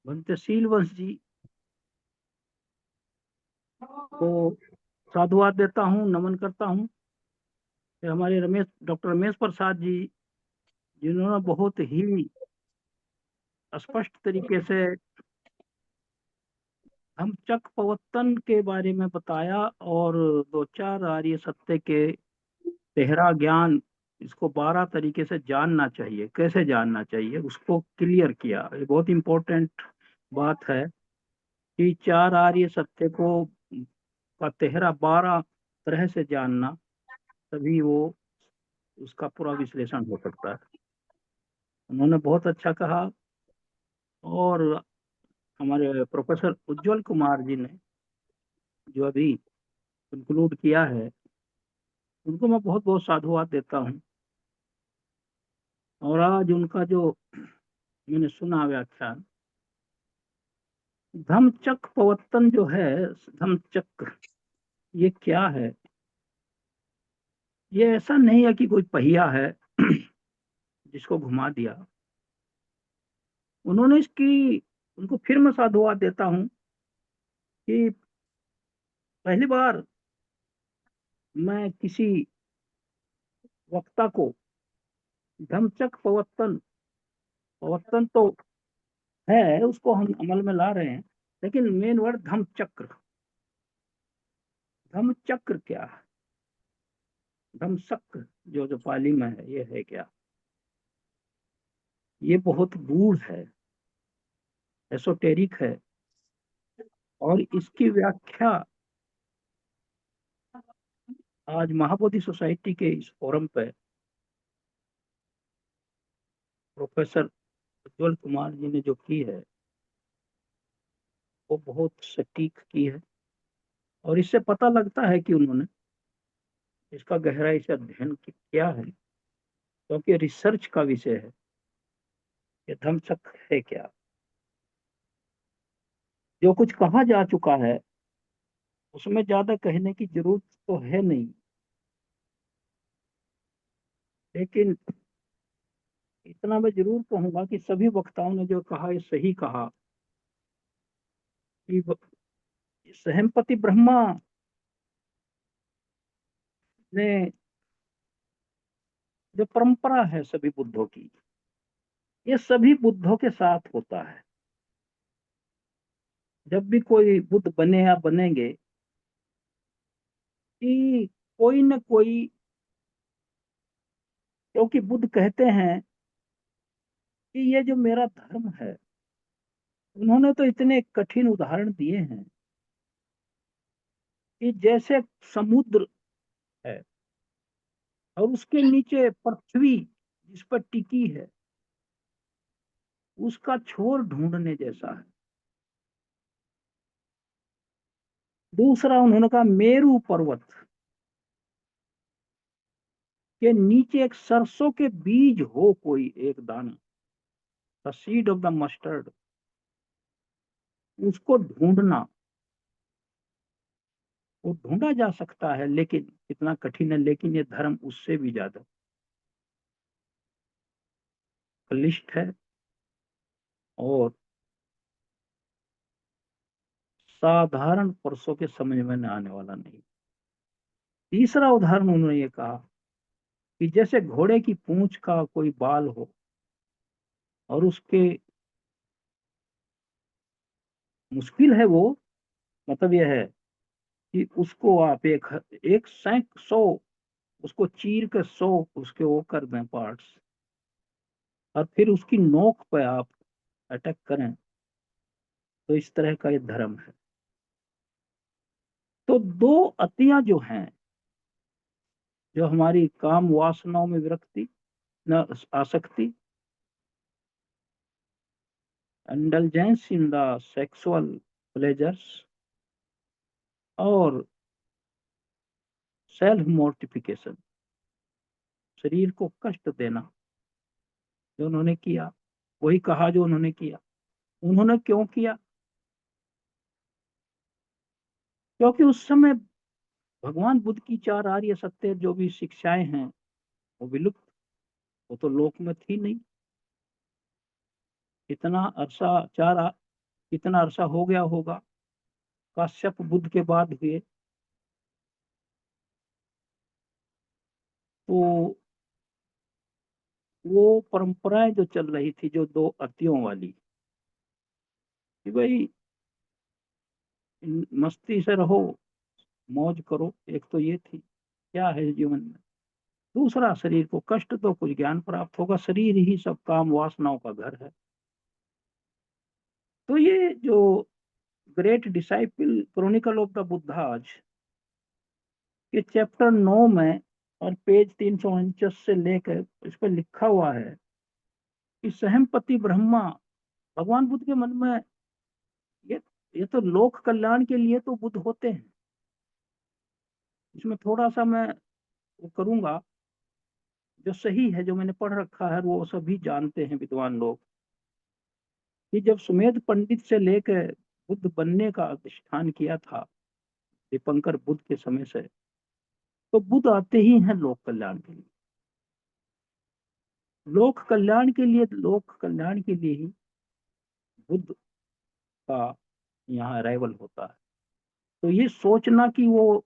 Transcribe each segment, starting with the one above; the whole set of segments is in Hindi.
भंत्यशील वंश जी को साधुवाद देता हूँ, नमन करता हूँ। हमारे डॉक्टर रमेश प्रसाद जी, जिन्होंने बहुत ही स्पष्ट तरीके से धम्मचक्र प्रवर्तन के बारे में बताया, और दो चार आर्य सत्य के तेहरा ज्ञान, इसको 12 तरीके से जानना चाहिए, कैसे जानना चाहिए, उसको क्लियर किया। ये बहुत इंपॉर्टेंट बात है कि चार आर्य सत्य को का तेहरा 12 तरह से जानना, तभी वो उसका पूरा विश्लेषण हो सकता है। उन्होंने बहुत अच्छा कहा। और हमारे प्रोफेसर उज्जवल कुमार जी ने जो अभी कंक्लूड किया है, उनको मैं बहुत बहुत साधुवाद देता हूँ। और आज उनका जो मैंने सुना व्याख्यान, धम्मचक्र प्रवर्तन जो है, धम्मचक्र ये क्या है? ये ऐसा नहीं है कि कोई पहिया है जिसको घुमा दिया। उन्होंने इसकी उनको फिर मैं साधुवाद देता हूँ कि पहली बार मैं किसी वक्ता को धम्मचक्र प्रवर्तन प्रवर्तन तो है, उसको हम अमल में ला रहे हैं, लेकिन मेन वर्ड धम्मचक्र। धम्मचक्र क्या है? धम्मचक्र जो जो पाली में है, ये है क्या? ये बहुत गूढ़ है, एसोटेरिक है। और इसकी व्याख्या आज महाबोधि सोसाइटी के इस फोरम पे प्रोफेसर उज्जवल कुमार जी ने जो की है, वो बहुत सटीक की है। और इससे पता लगता है कि उन्होंने इसका गहराई से अध्ययन किया है, क्योंकि रिसर्च का विषय है कि धम्मचक्र है क्या। जो कुछ कहा जा चुका है उसमें ज्यादा कहने की जरूरत तो है नहीं, लेकिन इतना मैं जरूर कहूंगा कि सभी वक्ताओं ने जो कहा ये सही कहा कि सहमपति ब्रह्मा ने, जो परंपरा है सभी बुद्धों की, ये सभी बुद्धों के साथ होता है। जब भी कोई बुद्ध बने या बनेंगे, कि कोई न कोई, क्योंकि बुद्ध कहते हैं कि ये जो मेरा धर्म है, उन्होंने तो इतने कठिन उदाहरण दिए हैं कि जैसे समुद्र है और उसके नीचे पृथ्वी जिस पर टिकी है, उसका छोर ढूंढने जैसा है। दूसरा उन्होंने कहा मेरू पर्वत के नीचे एक सरसों के बीज हो, कोई एक दाना, the seed of the mustard, उसको ढूंढना। वो ढूंढा जा सकता है, लेकिन कितना कठिन है। लेकिन ये धर्म उससे भी ज्यादा क्लिष्ट है और साधारण पुरुषों के समझ में न आने वाला नहीं। तीसरा उदाहरण उन्होंने ये कहा कि जैसे घोड़े की पूंछ का कोई बाल हो, और उसके, मुश्किल है वो, मतलब यह है कि उसको आप एक सैक 100, उसको चीर के 100 उसके वो कर दें पार्ट्स, और फिर उसकी नोक पे आप अटैक करें, तो इस तरह का ये धर्म है। तो दो अतियां जो हैं, जो हमारी काम वासनाओं में विरक्ति, न आसक्ति, indulgence in the sexual pleasures, और सेल्फ मोर्टिफिकेशन, शरीर को कष्ट देना, जो उन्होंने किया, वही कहा जो उन्होंने किया। उन्होंने क्यों किया? क्योंकि उस समय भगवान बुद्ध की चार आर्य सत्य जो भी शिक्षाएं हैं, वो विलुप्त, वो तो लोक में थी नहीं। इतना अरसा, कितना अरसा हो गया होगा, काश्यप बुद्ध के बाद हुए। तो वो परंपराएं जो चल रही थी, जो दो अतियों वाली, कि भाई मस्ती से रहो, मौज करो, एक तो ये थी, क्या है जीवन में। दूसरा, शरीर को कष्ट दो, कुछ ज्ञान प्राप्त होगा, शरीर ही सब काम वासनाओं का घर है। तो ये जो great disciple Chronicle of the Buddha's के चैप्टर 9 में और पेज 349 से लेकर इस पर लिखा हुआ है कि सहमपति ब्रह्मा, भगवान बुद्ध के मन में ये ये तो लोक कल्याण के लिए तो बुद्ध होते हैं। इसमें थोड़ा सा मैं वो करूंगा, जो सही है, जो मैंने पढ़ रखा है, वो सभी जानते हैं विद्वान लोग, कि जब सुमेध पंडित से लेकर बुद्ध बनने का अधिष्ठान किया था दीपंकर बुद्ध के समय से, तो बुद्ध आते ही हैं लोक कल्याण के लिए। लोक कल्याण के लिए ही बुद्ध का यहाँ अराइवल होता है। तो ये सोचना कि वो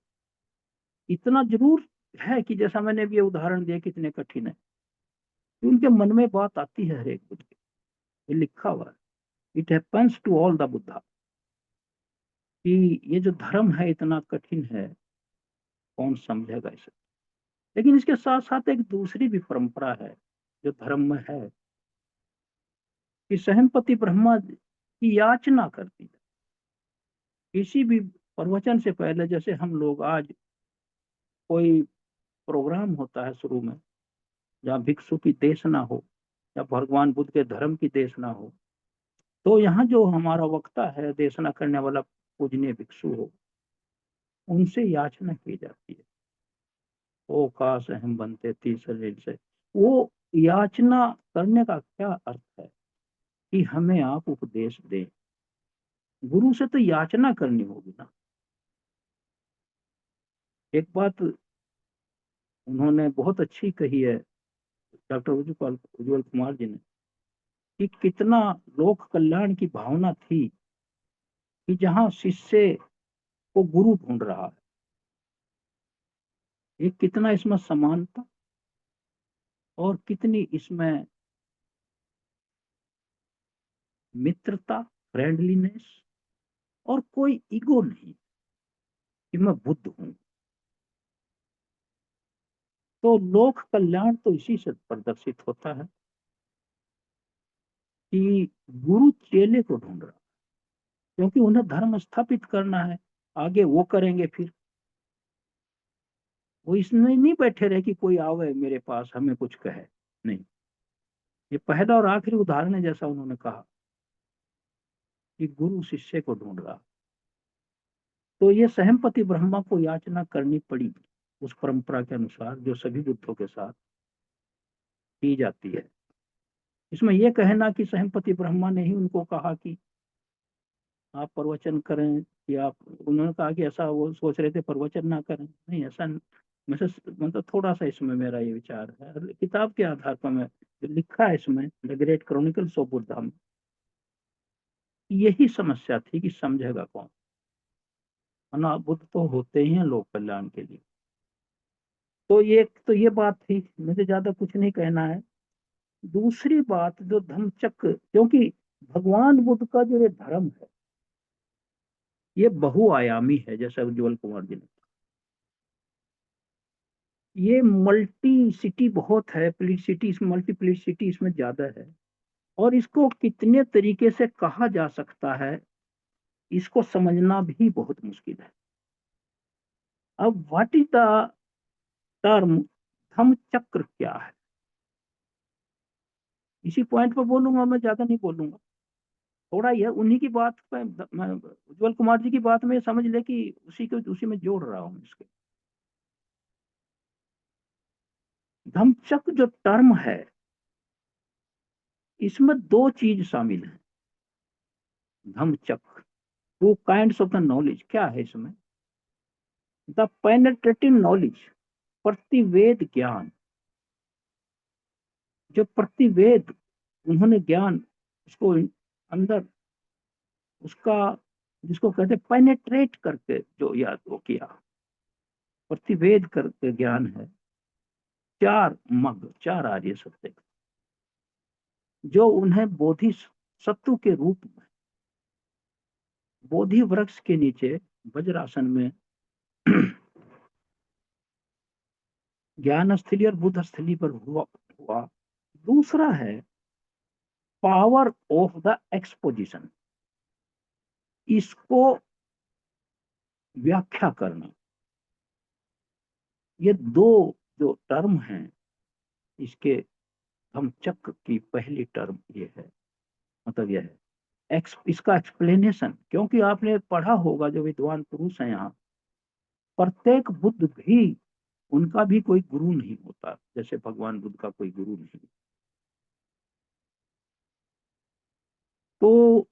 इतना जरूर है कि जैसा मैंने भी ये उदाहरण दिया कितने कठिन है, कि उनके मन में बात आती है हर एक बुद्ध के। ये लिखा हुआ है, it happens to all the Buddha, कि ये जो धर्म है इतना कठिन है, कौन समझेगा इसे। लेकिन इसके साथ साथ एक दूसरी भी परंपरा है जो धर्म में है, कि सहमपति ब्रह्मा की याचना करती है किसी भी प्रवचन से पहले। जैसे हम लोग आज कोई प्रोग्राम होता है शुरू में, जहाँ भिक्षु की देशना हो या भगवान बुद्ध के धर्म की देशना हो, तो यहाँ जो हमारा वक्ता है, देशना करने वाला पूजनीय भिक्षु हो, उनसे याचना की जाती है, ओ काश हम बनते तीसरे से। वो याचना करने का क्या अर्थ है, कि हमें आप उपदेश दें। गुरु से तो याचना करनी होगी ना। एक बात उन्होंने बहुत अच्छी कही है, डॉक्टर उज्जवल कुमार जी ने, कि कितना लोक कल्याण की भावना थी, कि जहाँ शिष्य को गुरु ढूंढ रहा है, ये कितना इसमें समानता और कितनी इसमें मित्रता, फ्रेंडलीनेस, और कोई ईगो नहीं कि मैं बुद्ध हूं। तो लोक कल्याण तो इसी से प्रदर्शित होता है, कि गुरु चेले को ढूंढ रहा, क्योंकि उन्हें धर्म स्थापित करना है, आगे वो करेंगे फिर। वो इसमें नहीं बैठे रहे कि कोई आवे मेरे पास हमें कुछ कहे, नहीं। ये पहला और आखिरी उदाहरण है, जैसा उन्होंने कहा, कि गुरु शिष्य को ढूंढ रहा। तो ये सहमपति ब्रह्मा को याचना करनी पड़ी, उस परंपरा के अनुसार जो सभी बुद्धों के साथ की जाती है। इसमें यह कहना कि सहमपति ब्रह्मा ने ही उनको कहा कि आप प्रवचन करें, कि आप, उन्होंने कहा कि ऐसा वो सोच रहे थे प्रवचन ना करें, नहीं ऐसा। मतलब थोड़ा सा इसमें मेरा ये विचार है, किताब के आधार पर मैं, जो लिखा है इसमें the great chronicles of Buddha में, यही समस्या थी कि समझेगा कौन। है ना, बुद्ध तो होते ही हैं लोक कल्याण के लिए। तो ये बात थी, मुझे ज्यादा कुछ नहीं कहना है। दूसरी बात जो धम्मचक्र, क्योंकि भगवान बुद्ध का जो ये धर्म है, ये बहुआयामी है, जैसा उज्जवल कुमार जी ने, ये मल्टी सिटी बहुत है, प्लिसिटी, मल्टीप्लिसिटी इसमें ज्यादा है। और इसको कितने तरीके से कहा जा सकता है, इसको समझना भी बहुत मुश्किल है। अब व्हाट इज द टर्म धम्म चक्र क्या है, इसी पॉइंट पर बोलूंगा, मैं ज्यादा नहीं बोलूंगा। थोड़ा यह उन्हीं की बात पे मैं, उज्जवल कुमार जी की बात में समझ ले कि उसी में जोड़ रहा हूँ इसके। धम्मचक्र जो टर्म है, इसमें दो चीज शामिल है। Dhammachakra, two kinds of the knowledge, क्या है इसमें? द पेनेट्रेटिव नॉलेज, प्रतिवेद ज्ञान। जो प्रतिवेद उन्होंने ज्ञान उसको अंदर उसका, जिसको कहते पेनेट्रेट करके जो याद वो किया, प्रतिवेद करके ज्ञान है। चार आर्य सत्य जो उन्हें बोधि सत्व के रूप में बोधि वृक्ष के नीचे वज्रासन में ज्ञान स्थली और बुद्ध स्थली पर हुआ। दूसरा है पावर ऑफ द एक्सपोजिशन, इसको व्याख्या करना। ये दो जो टर्म हैं, इसके धम्मचक्र की पहली टर्म ये है, मतलब यह है इसका एक्सप्लेनेशन। क्योंकि आपने पढ़ा होगा, जो विद्वान पुरुष हैं यहाँ, प्रत्येक बुद्ध भी, उनका भी कोई गुरु नहीं होता, जैसे भगवान बुद्ध का कोई गुरु नहीं। तो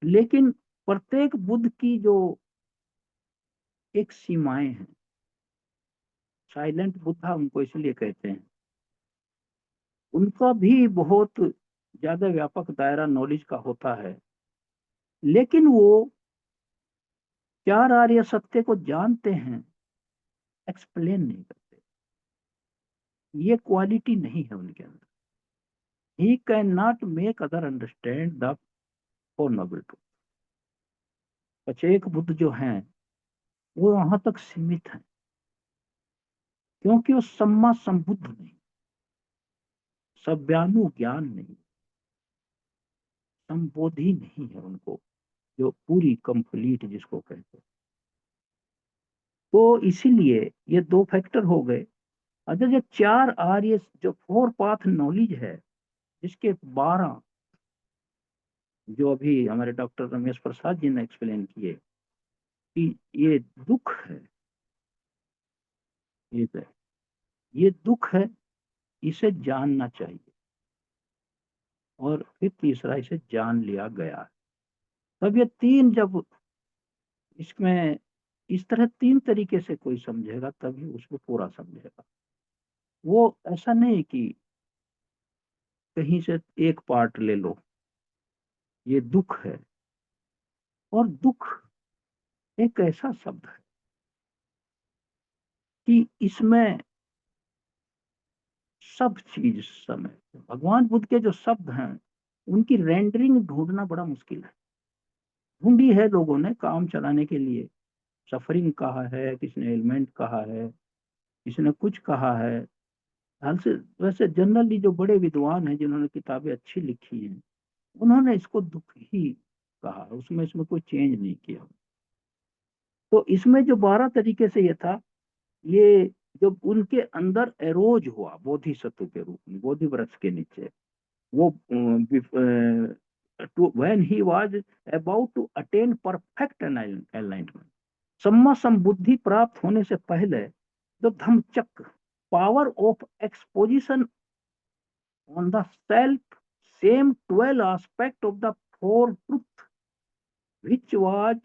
लेकिन प्रत्येक बुद्ध की जो एक सीमाएं हैं, साइलेंट बुद्धा उनको इसलिए कहते हैं, उनका भी बहुत ज्यादा व्यापक दायरा नॉलेज का होता है, लेकिन वो चार आर्य सत्य को जानते हैं, एक्सप्लेन नहीं करते। ये क्वालिटी नहीं है उनके अंदर। He can not make other understand the four noble truth. प्रत्येक बुद्ध जो हैं वो वहां तक सीमित हैं, क्योंकि वो सम्मा संबुद्ध नहीं, सव्यानु ज्ञान नहीं, संबोधि नहीं है उनको, जो पूरी कंप्लीट जिसको कहते हैं। तो इसीलिए ये दो फैक्टर हो गए। अच्छा, जो चार आर्य जो फोर पाथ नॉलेज है, इसके 12 जो अभी हमारे डॉक्टर रमेश प्रसाद जी ने एक्सप्लेन किए कि ये दुख है, ये तो, ये दुख है, इसे जानना चाहिए। और फिर तीसरा, इसे जान लिया गया। तब ये तीन, जब इसमें इस तरह तीन तरीके से कोई समझेगा तभी उसको पूरा समझेगा। वो ऐसा नहीं कि कहीं से एक पार्ट ले लो। ये दुख है, और दुख एक ऐसा शब्द है कि इसमें सब चीज समय, भगवान बुद्ध के जो शब्द हैं उनकी रेंडरिंग ढूंढना बड़ा मुश्किल है। ढूंढी है लोगों ने काम चलाने के लिए, सफरिंग कहा है, किसी ने एलिमेंट कहा है, किसी ने कुछ कहा है। हाल से वैसे जनरली जो बड़े विद्वान हैं जिन्होंने किताबें अच्छी लिखी हैं, उन्होंने इसको दुख ही कहा, उसमें इसमें कोई चेंज नहीं किया। तो इसमें जो 12 तरीके से ये था, ये जब उनके अंदर एरोज हुआ बोधि सत्व के रूप में बोधि वृक्ष के नीचे, वो when he was about to attain perfect enlightenment, सम्मा संबुद्धि प्राप्त होने से पहले, जो Dhammachakra, power of exposition on the self same 12 aspect of the four truth, which was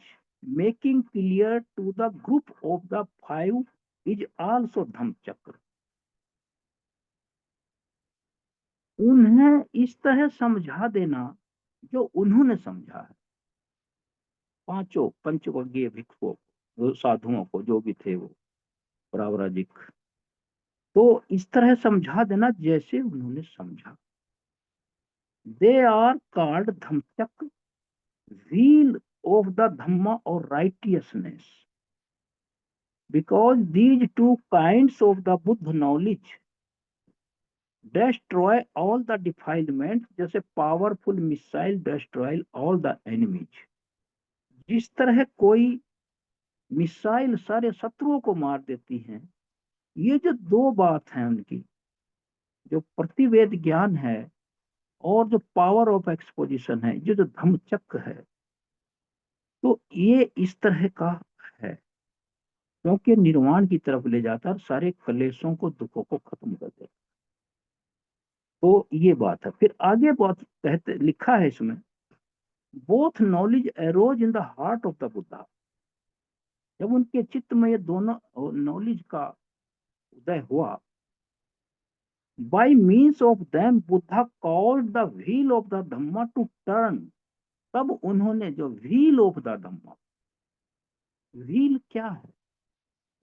making clear to the group of the five, is also Dhammachakra. उन्हें इस तरह समझा देना जो उन्होंने समझा है, पांचों पंचवर्गीय भिक्षुओं को, साधुओं को, जो भी थे वो प्रावराजिक, तो इस तरह समझा देना जैसे उन्होंने समझा। They are called Dhammachakra, wheel of the Dhamma और righteousness, because these two kinds of the Buddha knowledge destroy all the defilements, जैसे powerful missile destroy all the enemies। जिस तरह कोई मिसाइल सारे शत्रुओं को मार देती है, ये जो दो बात है उनकी, जो प्रतिवेद ज्ञान है और जो पावर ऑफ एक्सपोजिशन है, ये जो धम्मचक्र है, तो ये इस तरह का है, क्योंकि निर्वाण की तरफ ले जाता है, सारे कलेशों को, दुखों को खत्म कर देता। तो ये बात है। फिर आगे बहुत कहते लिखा है इसमें, both knowledge arrows in the heart of the Buddha. जब उनके चित्त में ये दोनों नॉलेज का उदय हुआ, By means of them Buddha caused the wheel of the Dhamma to turn. तब उन्होंने जो wheel of the Dhamma, wheel क्या है,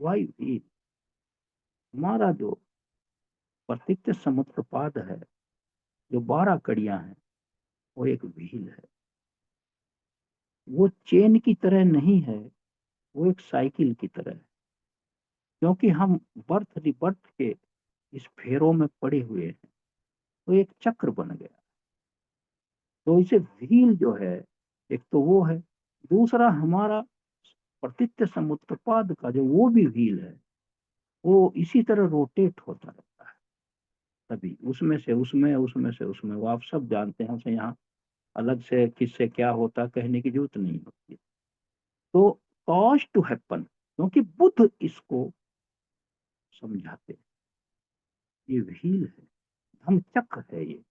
वाई व्हील, हमारा जो प्रतीक समुद्रपाद है, जो 12 कड़ियां हैं, वो एक व्हील है। वो चेन की तरह नहीं है, वो एक साइकिल की तरह है। क्योंकि हम बर्थ रिबर्थ के इस फेरों में पड़े हुए हैं, तो एक चक्र बन गया। तो इसे व्हील जो है, एक तो वो है, दूसरा हमारा प्रतीक समुद्रपाद का जो वो भी व्हील है, वो इसी तरह रोटेट होता रहता है। तभी उसमें से उसमें, उसमें से उसमें, वो आप सब जानते हैं, उसे यहाँ अलग से किससे क्या होता कहने की जरूरत नहीं होती। तो कॉज टू हैपन, क्योंकि बुद्ध इसको समझाते, ये व्हील है, धम्म चक्र है ये।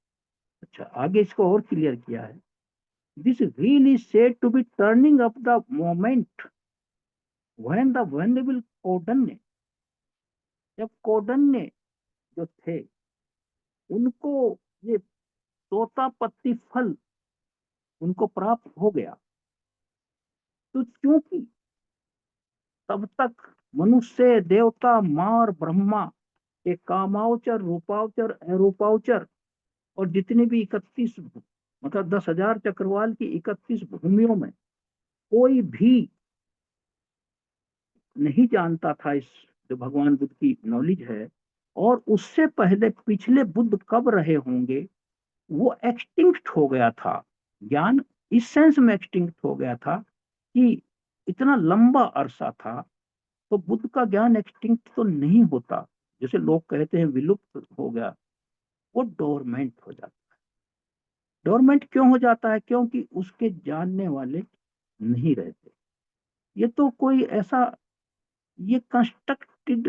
अच्छा, आगे इसको और क्लियर किया है। This wheel is said to be turning up the moment when the venerable Kaundinya, जब कौंडिन्य जो थे उनको ये तोतापत्ती फल उनको प्राप्त हो गया, तो क्योंकि तब तक मनुष्य, देवता, मार, ब्रह्मा के कामावचर, रूपावचर, अरूपावचर और जितनी भी 31, मतलब 10,000 चक्रवाल की 31 भूमियों में कोई भी नहीं जानता था इस जो भगवान बुद्ध की नॉलेज है। और उससे पहले पिछले बुद्ध कब रहे होंगे, वो एक्सटिंक्ट हो गया था। ज्ञान इस सेंस में एक्सटिंक्ट हो गया था कि इतना लंबा अरसा था, तो बुद्ध का ज्ञान एक्सटिंक्ट तो नहीं होता, जैसे लोग कहते हैं विलुप्त हो गया, वो डोरमेंट हो जाता है। डोरमेंट क्यों हो जाता है, क्योंकि उसके जानने वाले नहीं रहते। ये तो कोई ऐसा, ये कंस्ट्रक्टेड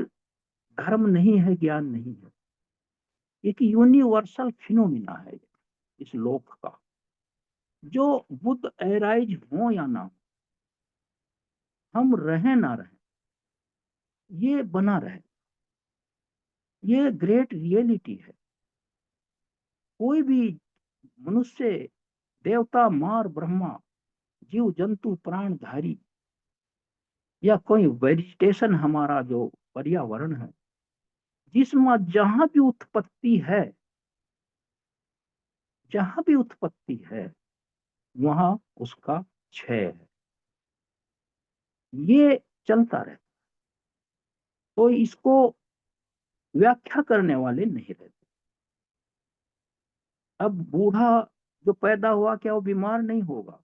धर्म नहीं है, ज्ञान नहीं है, एक यूनिवर्सल फिनोमिना है इस लोक का। जो बुद्ध एराइज हो या ना, हम रहे ना रहे, ये बना रहे, ये ग्रेट रियलिटी है। कोई भी मनुष्य, देवता, मार, ब्रह्मा, जीव जंतु, प्राणधारी, या कोई वेजिटेशन, हमारा जो पर्यावरण है, जिसमें जहां भी उत्पत्ति है, जहां भी उत्पत्ति है वहां उसका क्षय है, ये चलता रहता। तो इसको व्याख्या करने वाले नहीं रहते। अब बूढ़ा जो पैदा हुआ, क्या वो बीमार नहीं होगा?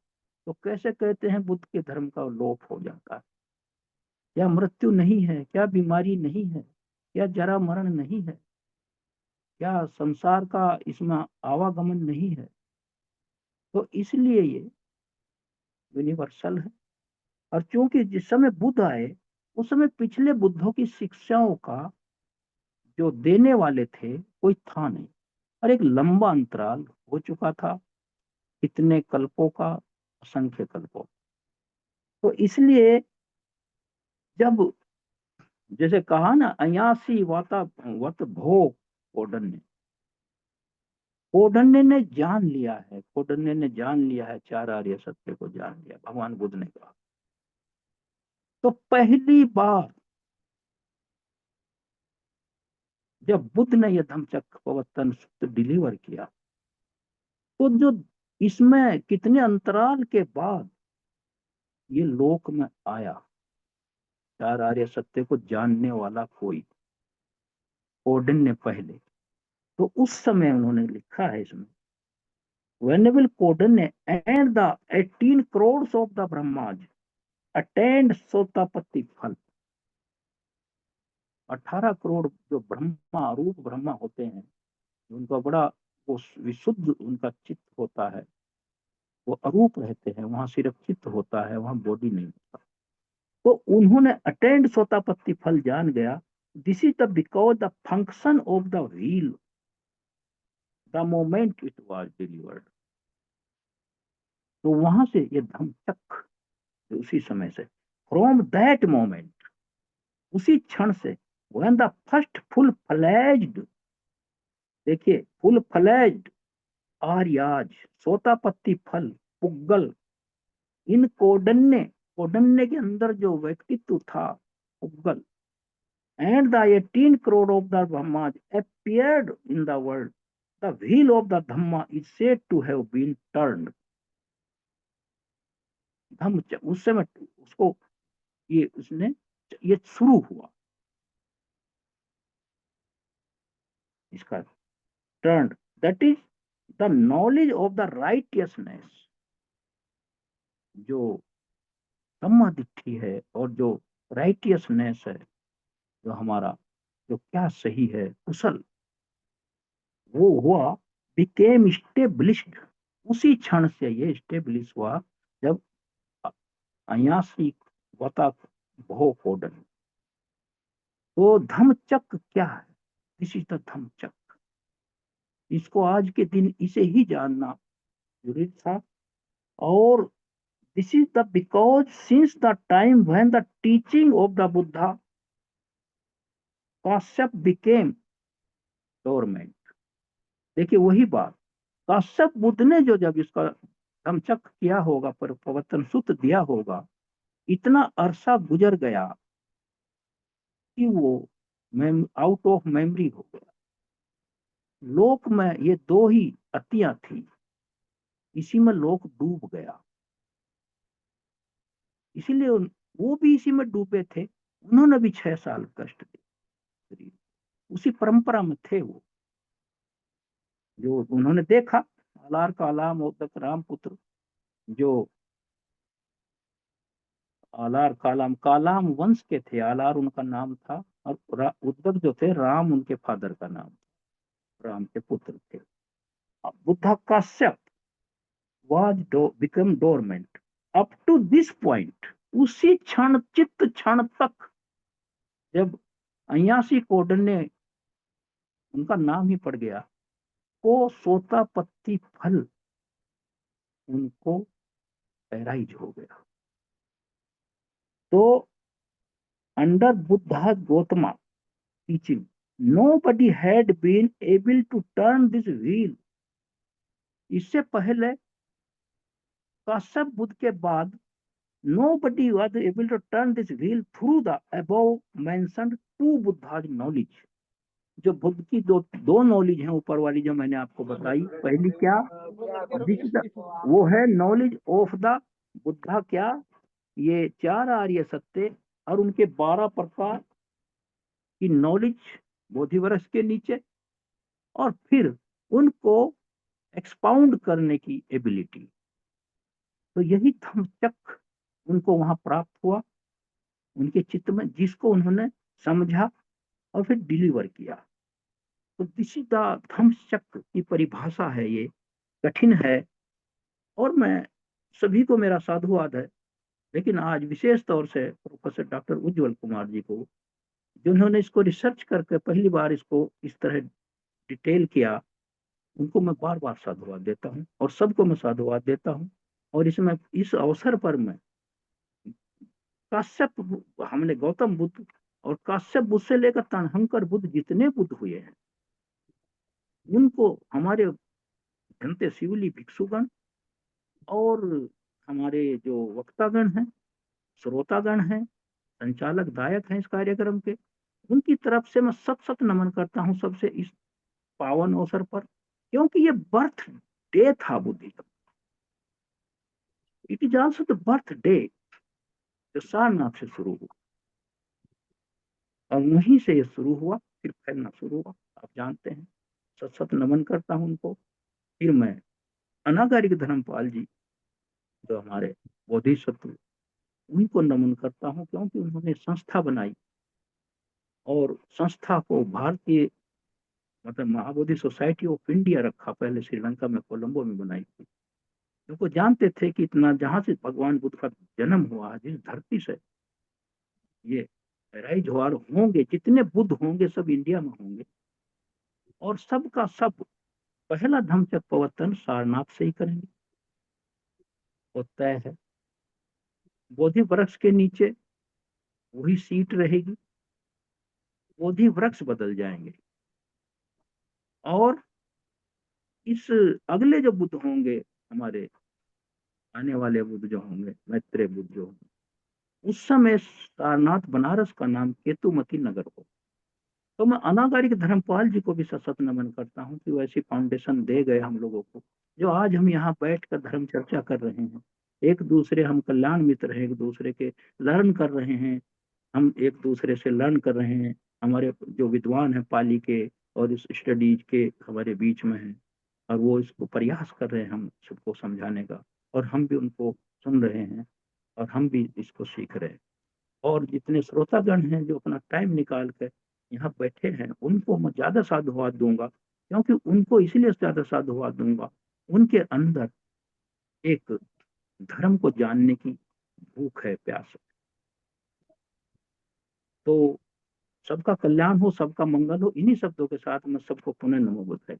तो कैसे कहते हैं बुद्ध के धर्म का लोप हो जाता है? क्या मृत्यु नहीं है? क्या बीमारी नहीं है? क्या जरा मरण नहीं है? क्या संसार का इसमें आवागमन नहीं है? तो इसलिए ये यूनिवर्सल है। और चूंकि जिस समय बुद्ध आए, उस समय पिछले बुद्धों की शिक्षाओं का जो देने वाले थे कोई था नहीं, और एक लंबा अंतराल हो चुका था, इतने कल्पों का, असंख्य कल्पों। तो इसलिए जब, जैसे कहा ना, अयासी वाता वत भोग, कौंडिन्य, कौंडिन्य ने जान लिया है, कौंडिन्य ने जान लिया है, चार आर्य सत्य को जान लिया, भगवान बुद्ध ने कहा। तो पहली बार जब बुद्ध ने यह धम्मचक्र प्रवर्तन सूत्र डिलीवर किया, तो जो इसमें कितने अंतराल के बाद ये लोक में आया, चार आर्य सत्य को जानने वाला कोई, कौंडिन्य पहले। तो उस समय उन्होंने लिखा है इसमें, Venerable Kautinya and the 18 crores of the Brahmas attained सोतापत्ति फल। 18 करोड़ जो ब्रह्मा, रूप ब्रह्मा होते हैं, उनका बड़ा वो विशुद्ध उनका चित्त होता है, वो अरूप रहते हैं, वहां सिर्फ चित्त होता है, वहां बॉडी नहीं होता। तो उन्होंने अटेंड सोतापत्ति फल जान गया। This is the because the function of the wheel the moment it was delivered. तो वहां से ये धम्मचक्र उसी समय से, फ्रॉम दैट मोमेंट, उसी क्षण से, when the first full fledged देखिए, फुल फ्लेज्ड आर्याज, सोतापत्ती फल, पुग्गल, इन कोडन्ने, कोडन्ने के अंदर जो व्यक्तित्व था, पुग्गल, and the 18 crore of the Brahmas appeared in the world. The wheel of the Dhamma is said to have been turned. धम्म उस समय उसको ये उसने ये शुरू हुआ इसका turned. That is the knowledge of the righteousness, जो सम्मादिठी है और जो राइटियसनेस है, जो हमारा जो क्या सही है, कुशल, वो हुआ, बिकेम स्टेब्लिश्ड, उसी क्षण से ये स्टेब्लिश हुआ जब अयासी वता भो कोडन। तो धम्मचक्र क्या है? This is the Dhammachakra. इसको आज के दिन इसे ही जानना जरूरी था। और this is the because since the time when the teaching of the Buddha Kashyapa became dormant. देखिए वही बात, काश्यप बुद्ध ने जो जब इसका धम्मचक्र किया होगा, पर प्रवर्तन सूत्र दिया होगा, इतना अरसा गुजर गया कि वो आउट ऑफ मेमोरी हो गया। लोक में ये दो ही अतियां थी, इसी में लोक डूब गया। इसीलिए वो भी इसी में डूबे थे, उन्होंने भी 6 साल कष्ट दिए, उसी परंपरा में थे वो। जो उन्होंने देखा, आलार कालाम मोदक राम पुत्र, जो आलार कालाम, कालाम वंश के थे, आलार उनका नाम था, और उद्धव जो थे, राम उनके फादर का नाम, राम के पुत्र थे। अब Buddha Kashyap was become dormant up to this point। उसी क्षण, चित्त क्षण तक, जब अयासी कोडन ने, उनका नाम ही पड़ गया, को सोता पत्ती फल उनको पैराइज हो गया। तो under Buddha Gautama teaching nobody had been able to turn this wheel। इससे पहले काश्यप बुद्ध के बाद nobody was able to turn this wheel through the above mentioned two Buddha's knowledge। जो बुद्ध की दो नॉलेज है ऊपर वाली, जो मैंने आपको बताई, पहली क्या, वो है नॉलेज ऑफ द बुद्धा, क्या, ये 4 आर्य सत्य और उनके 12 प्रकार की नॉलेज बोधिवृक्ष के नीचे, और फिर उनको एक्सपाउंड करने की एबिलिटी। तो यही धम्मचक्र उनको वहां प्राप्त हुआ, उनके चित्त में, जिसको उन्होंने समझा और फिर डिलीवर किया। तो दिस इज द धम्मचक्र की परिभाषा है, ये कठिन है, और मैं सभी को मेरा साधुवाद है, लेकिन आज विशेष तौर से प्रोफेसर डॉक्टर उज्जवल कुमार जी को, जिन्होंने इसको रिसर्च करके पहली बार इसको इस तरह डिटेल किया, उनको मैं बार बार साधुवाद देता हूँ, और सबको मैं साधुवाद देता हूँ। और इसमें इस अवसर पर मैं काश्यप, हमने गौतम बुद्ध और काश्यप बुद्ध से लेकर तनहंकर बुद्ध, जितने बुद्ध हुए हैं, उनको हमारे जनते शिवली भिक्षुगण और हमारे जो वक्तागण हैं, श्रोतागण हैं, संचालक दायक हैं इस कार्यक्रम के, उनकी तरफ से मैं सत सत नमन करता हूं सबसे इस पावन अवसर पर, क्योंकि ये बर्थ डे था Buddhism. It is also the birth day जो सारनाथ से शुरू हुआ, और वहीं से ये शुरू हुआ, फिर फैलना शुरू हुआ, आप जानते हैं। सत सत नमन करता हूं उनको। फिर मैं अनागारिक धर्मपाल जी, जो हमारे बोधिसत्व, उनको नमन करता हूं, क्योंकि उन्होंने संस्था बनाई, और संस्था को भारतीय, मतलब महाबोधि सोसाइटी ऑफ इंडिया रखा, पहले श्रीलंका में कोलंबो में बनाई थी, क्योंकि जानते थे कि इतना जहां से भगवान बुद्ध का जन्म हुआ, जिस धरती से ये राइज हुआ, होंगे जितने बुद्ध होंगे सब इंडिया में होंगे, और सबका सब पहला धम्मचक्र प्रवर्तन सारनाथ से ही करेंगे, वो तय है। बोधि वृक्ष के नीचे वही सीट रहेगी, बोधि वृक्ष बदल जाएंगे, और इस अगले जो बुद्ध होंगे, हमारे आने वाले बुद्ध जो होंगे, मैत्रेय बुद्ध जो होंगे, उस समय सारनाथ बनारस का नाम केतुमती नगर हो। तो मैं अनागारिक धर्मपाल जी को भी सशक्त नमन करता हूँ कि वो ऐसी फाउंडेशन दे गए हम लोगों को, जो आज हम यहाँ बैठ कर धर्म चर्चा कर रहे हैं। एक दूसरे, हम कल्याण मित्र हैं, एक दूसरे के लर्न कर रहे हैं, हम एक दूसरे से लर्न कर रहे हैं। हमारे जो विद्वान हैं पाली के और इस स्टडीज के हमारे बीच में हैं, और वो इसको प्रयास कर रहे हैं हम सबको समझाने का, और हम भी उनको सुन रहे हैं, और हम भी इसको सीख रहे हैं। और जितने श्रोतागण हैं जो अपना टाइम निकाल कर यहाँ बैठे हैं, उनको मैं ज्यादा साधुवाद दूंगा, क्योंकि उनको इसलिए ज्यादा साधुवाद दूंगा, उनके अंदर एक धर्म को जानने की भूख है, प्यास है। तो सबका कल्याण हो, सबका मंगल हो, इन्हीं शब्दों के साथ मैं सबको पुनः नमो बुद्धाय।